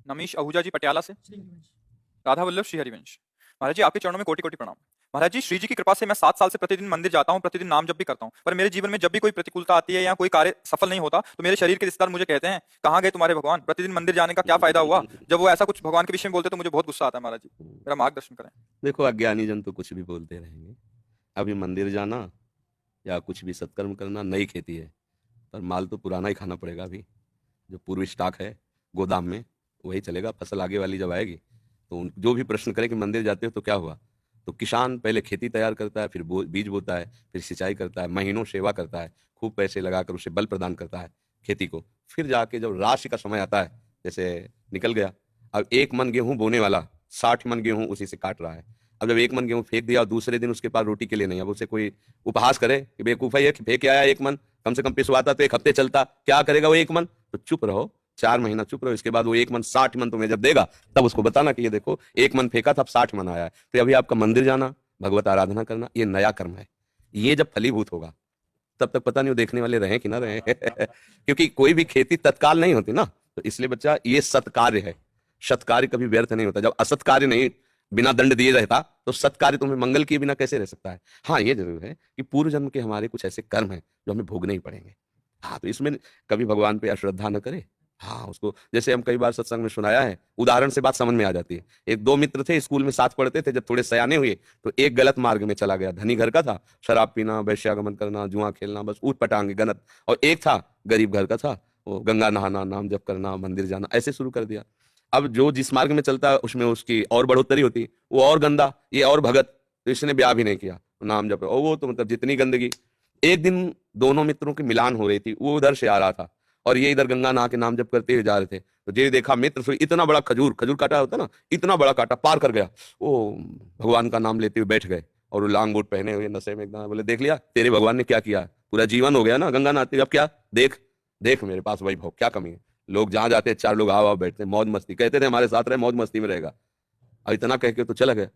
नमीश आहूजा जी पटियाला से। राधा वल्लभ श्री हरिवंश। महाराज जी आपके चरणों में कोटि कोटि प्रणाम। महाराज जी श्री जी की कृपा से मैं 7 साल से प्रतिदिन मंदिर जाता हूँ, प्रतिदिन नाम जप भी करता हूँ, पर मेरे जीवन में जब भी कोई प्रतिकूलता आती है या कोई कार्य सफल नहीं होता तो मेरे शरीर के रिश्तेदार मुझे कहते हैं कहाँ गए तुम्हारे भगवान, प्रतिदिन मंदिर जाने का क्या फायदा हुआ। जब वो ऐसा कुछ भगवान के विषय में बोलते तो मुझे बहुत गुस्सा आता है। महाराज जी मेरा मार्गदर्शन करें। देखो, अज्ञानी जन तो कुछ भी बोलते रहेंगे। अभी मंदिर जाना या कुछ भी सत्कर्म करना नई खेती है, पर माल तो पुराना ही खाना पड़ेगा। अभी जो पूर्व स्टॉक है गोदाम में वही चलेगा। फसल आगे वाली जब आएगी तो जो भी प्रश्न करें कि मंदिर जाते हो तो क्या हुआ, तो किसान पहले खेती तैयार करता है, फिर बीज बोता है, फिर सिंचाई करता है, महीनों सेवा करता है, खूब पैसे लगाकर उसे बल प्रदान करता है खेती को। फिर जाके जब राशि का समय आता है, जैसे निकल गया, अब 1 मन गेहूं बोने वाला 60 मन गेहूं उसी से काट रहा है। अब जब 1 मन गेहूं फेंक दिया और दूसरे दिन उसके पास रोटी के लिए नहीं, अब उसे कोई उपहास करे कि बेवकूफ़ है कि फेंक के आया 1 मन, कम से कम पिसवाता तो 1 हफ्ते चलता, क्या करेगा वो 1 मन। तो चुप रहो, 4 महीना चुप रहो, इसके बाद वो 1 मन 60 मन तुम्हें जब देगा तब उसको बताना कि ये देखो 1 मन फेंका था, अब 60 मन आया है। तो अभी आपका मंदिर जाना, भगवत आराधना करना, ये नया कर्म है। ये जब फलीभूत होगा तब तक पता नहीं वो देखने वाले रहे कि ना रहे क्योंकि कोई भी खेती तत्काल नहीं होती ना, तो इसलिए बच्चा ये सत्कार्य है। सत्कार्य कभी व्यर्थ नहीं होता। जब असत्कार्य नहीं बिना दंड दिए रहता तो सत्कार्य तुम्हें मंगल किए बिना कैसे रह सकता है। हाँ, ये जरूर है कि पूर्व जन्म के हमारे कुछ ऐसे कर्म हैं जो हमें भोगने ही पड़ेंगे। हाँ, तो इसमें कभी भगवान पे अश्रद्धा न करे। हाँ, उसको जैसे हम कई बार सत्संग में सुनाया है, उदाहरण से बात समझ में आ जाती है। एक दो मित्र थे, स्कूल में साथ पढ़ते थे। जब थोड़े सयाने हुए तो एक गलत मार्ग में चला गया। धनी घर का था, शराब पीना, वैश्यागमन करना, जुआ खेलना, बस ऊट पटांग गलत। और एक था गरीब घर का था, वो गंगा नहाना, नाम जप करना, मंदिर जाना, ऐसे शुरू कर दिया। अब जो जिस मार्ग में चलता है उसमें उसकी और बढ़ोतरी होती, वो और गंदा, ये और भगत। तो इसने ब्याह भी नहीं किया, नाम जप, और वो तो मतलब जितनी गंदगी। एक दिन दोनों मित्रों की मिलान हो रही थी, वो उधर से आ रहा था और ये इधर गंगा नहा के नाम जप करते हुए जा रहे थे। तो ये देखा मित्र से इतना बड़ा खजूर, खजूर काटा होता ना, इतना बड़ा काटा पार कर गया। वो भगवान का नाम लेते हुए बैठ गए और वो लांग बूट पहने हुए नशे में एकदम। बोले देख लिया तेरे भगवान ने क्या किया, पूरा जीवन हो गया ना गंगा नहाते, अब क्या देख देख मेरे पास वैभव, क्या कमी है। लोग जहां जाते हैं 4 लोग आओ आओ बैठते हैं, मौज मस्ती, कहते थे हमारे साथ रहे, मौज मस्ती में रहेगा। और इतना कह के तो चला गया।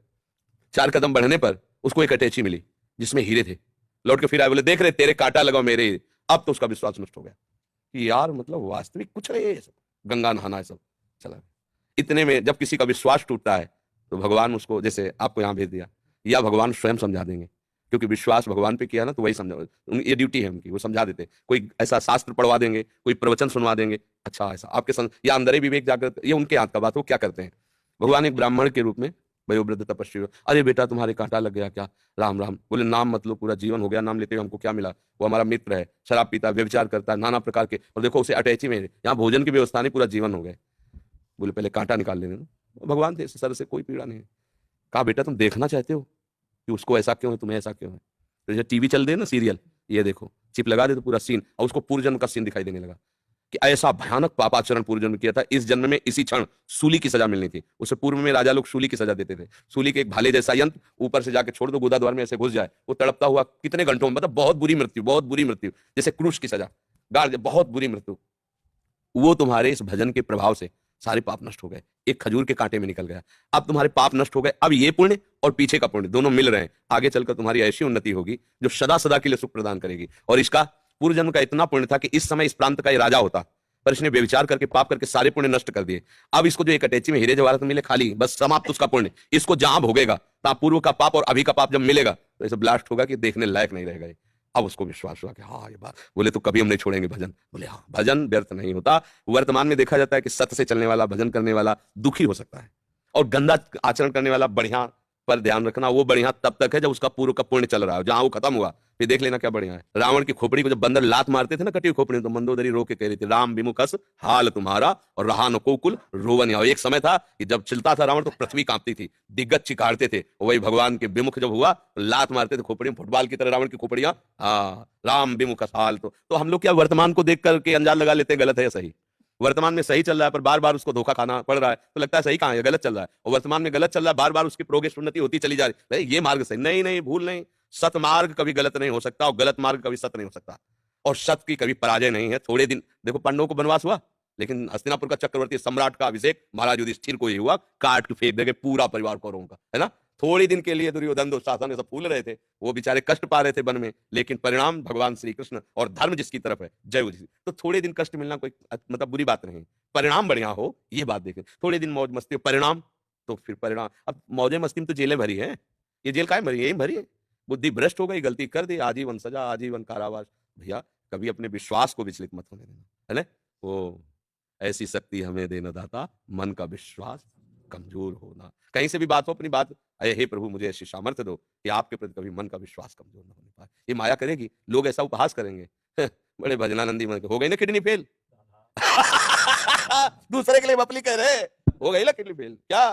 4 कदम बढ़ने पर उसको एक अटैची मिली जिसमें हीरे थे। लौट के फिर आए, बोले देख रहे तेरे कांटा लगाओ मेरे। अब तो उसका विश्वास नष्ट हो गया कि यार मतलब वास्तविक कुछ नहीं है ये सब, गंगा नहाना है सब, चला गया। इतने में जब किसी का विश्वास टूटता है तो भगवान उसको, जैसे आपको यहाँ भेज दिया, या भगवान स्वयं समझा देंगे, क्योंकि विश्वास भगवान पे किया ना तो वही समझा। ये ड्यूटी है उनकी, वो समझा देते। कोई ऐसा शास्त्र पढ़वा देंगे, कोई प्रवचन सुनवा देंगे, अच्छा ऐसा आपके या अंदर ही विवेक जागृत, ये उनके हाथ का बात। वो क्या करते हैं, भगवान एक ब्राह्मण के रूप में वयोवृद्ध तपस्वी, अरे बेटा तुम्हारे कांटा लग गया क्या, राम राम। बोले नाम मतलब पूरा जीवन हो गया नाम लेते हुए, हमको क्या मिला। वो हमारा मित्र है, शराब पीता है, व्यभिचार करता है, नाना प्रकार के, और देखो उसे अटैची में यहाँ भोजन की व्यवस्था नहीं, पूरा जीवन हो गया। बोले पहले कांटा निकाल लेने दो। भगवान थे, सर से कोई पीड़ा नहीं। कहा बेटा तुम देखना चाहते हो कि उसको ऐसा क्यों है, तुम्हें ऐसा क्यों है। तो जैसे टीवी चल दे ना सीरियल, ये देखो चिप लगा दे तो पूरा सीन, और उसको पूर्व जन्म का सीन दिखाई देने लगा कि ऐसा भयानक पापाचरण पूर्व जन्म किया था, इस जन्म में इसी क्षण सूली की सजा मिलनी थी। उससे पूर्व में राजा लोग सूली की सजा देते थे। सूली के एक भाले जैसा यंत्र ऊपर से जाके छोड़ दो, गोदा द्वार में ऐसे घुस जाए, वो तड़पता हुआ कितने घंटों में, मतलब बहुत बुरी मृत्यु, बहुत बुरी मृत्यु, जैसे क्रूश की सजा, गाड़ बहुत बुरी मृत्यु। वो तुम्हारे इस भजन के प्रभाव से सारे पाप नष्ट हो गए, एक खजूर के कांटे में निकल गया। अब तुम्हारे पाप नष्ट हो गए, अब ये पुण्य और पीछे का पुण्य दोनों मिल रहे हैं। आगे चलकर तुम्हारी ऐसी उन्नति होगी जो सदा सदा के लिए सुख प्रदान करेगी। और इसका पूर्व जन्म का इतना पुण्य था कि इस समय इस प्रांत का ये राजा होता, पर इसने व्यभिचार करके पाप करके सारे पुण्य नष्ट कर दिए। अब इसको जो एक अटैची में हीरे जवाहरात मिले खाली, बस समाप्त उसका पुण्य। इसको जहां भोगेगा तहां पूर्व का पाप और अभी का पाप जब मिलेगा तो ऐसे ब्लास्ट होगा कि देखने लायक नहीं रहेगा। अब उसको विश्वास हुआ कि हाँ ये बात। बोले तो कभी हम नहीं छोड़ेंगे भजन। बोले हाँ, भजन व्यर्थ नहीं होता। वर्तमान में देखा जाता है कि सत्य से चलने वाला, भजन करने वाला दुखी हो सकता है, और गंदा आचरण करने वाला बढ़िया। पर ध्यान रखना, वो बढ़िया तब तक है जब उसका पूर्व का पुण्य चल रहा है। जहां वो खत्म हुआ फिर देख लेना क्या बढ़िया है। रावण की खोपड़ी को जब बंदर लात मारते थे ना, कटी हुई खोपड़ी, तो मंदोदरी रो के कह रही थी राम विमुखस हाल तुम्हारा और रहा न कोकुल रोवन। एक समय था कि जब चलता था रावण तो पृथ्वी कांपती थी, दिग्गज चिकारते थे। वही भगवान के विमुख जब हुआ तो लात मारते थे खोपड़ी में, फुटबॉल की तरह रावण की खोपड़ियां। हाँ, राम विमुखस हाल। तो हम लोग क्या वर्तमान को देख करके अंजान लगा लेते हैं गलत है या सही। वर्तमान में सही चल रहा है पर बार बार उसको धोखा खाना पड़ रहा है, तो लगता है सही कहां है, गलत चल रहा है। और वर्तमान में गलत चल रहा है, बार बार उसकी प्रोग्रेस उन्नति होती चली जा रही है, ये मार्ग सही नहीं, नहीं भूल नहीं। सत मार्ग कभी गलत नहीं हो सकता और गलत मार्ग कभी सत्य नहीं हो सकता, और सत्य की कभी पराजय नहीं है। थोड़े दिन देखो पांडवों को वनवास हुआ, लेकिन हस्तिनापुर का चक्रवर्ती सम्राट का अभिषेक महाराज युधिष्ठिर को ही हुआ, काट के फेंक देंगे पूरा परिवार कौरवों का, है ना। थोड़ी दिन के लिए दुर्योधन दुशासन सब फूल रहे थे, वो बेचारे कष्ट पा रहे थे वन में, लेकिन परिणाम भगवान श्री कृष्ण और धर्म जिसकी तरफ है, जय उसी। तो थोड़े दिन कष्ट मिलना कोई मतलब बुरी बात नहीं, परिणाम बढ़िया हो ये बात देखें। थोड़े दिन मौज मस्ती परिणाम, तो फिर परिणाम। अब मौजे मस्ती में तो जेलें भरी है, ये जेल काहे भरी है? यही भरी है। बुद्धि भ्रष्ट हो गई, गलती कर दी, आजीवन सजा, आजीवन कारावास। भैया कभी अपने विश्वास को विचलित मत होने देना, है ना? वो ऐसी शक्ति हमें देना दाता, मन का विश्वास कमजोर होना। कहीं से भी बात हो, अपनी बात, अरे हे प्रभु मुझे ऐसी सामर्थ्य दो कि आपके प्रति कभी मन का विश्वास कमजोर न होने पाए। ये माया करेगी, लोग ऐसा उपहास करेंगे। बड़े भजनानंदी मन के हो गई ना किडनी फेल। दूसरे के लिए बपली कह रहे, हो गई ना किडनी फेल क्या?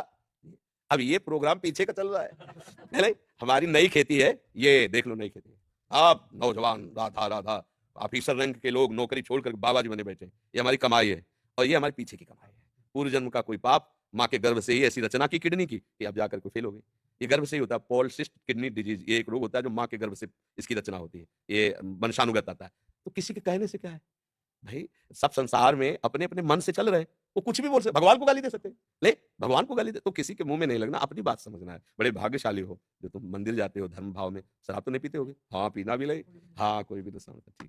अब ये प्रोग्राम पीछे का चल रहा है ना? हमारी नई खेती है, ये देख लो नई खेती। आप नौजवान राधा राधा ऑफिसर रैंक के लोग नौकरी छोड़कर बाबा जी बने बैठे, ये हमारी कमाई है और ये हमारे पीछे की कमाई है। पूर्व जन्म का कोई पाप, माँ के गर्भ से ही ऐसी रचना की किडनी की कि अब जाकर के फेल हो गई। ये गर्भ से ही होता है, पॉलिसिस्ट किडनी डिजीज, ये एक रोग होता है जो माँ के गर्भ से इसकी रचना होती है, ये वंशानुगत आता है। तो किसी के कहने से क्या है भाई? सब संसार में अपने अपने मन से चल रहे हैं, वो कुछ भी बोल सकते, भगवान को गाली दे सकते हैं, ले भगवान को गाली दे, तो किसी के मुंह में नहीं लगना, अपनी बात समझना है। बड़े भाग्यशाली हो जो तुम मंदिर जाते हो धर्म भाव में। शराब तो नहीं पीते होगे? हाँ पीना भी लगे, हाँ कोई भी तो समझता, ठीक।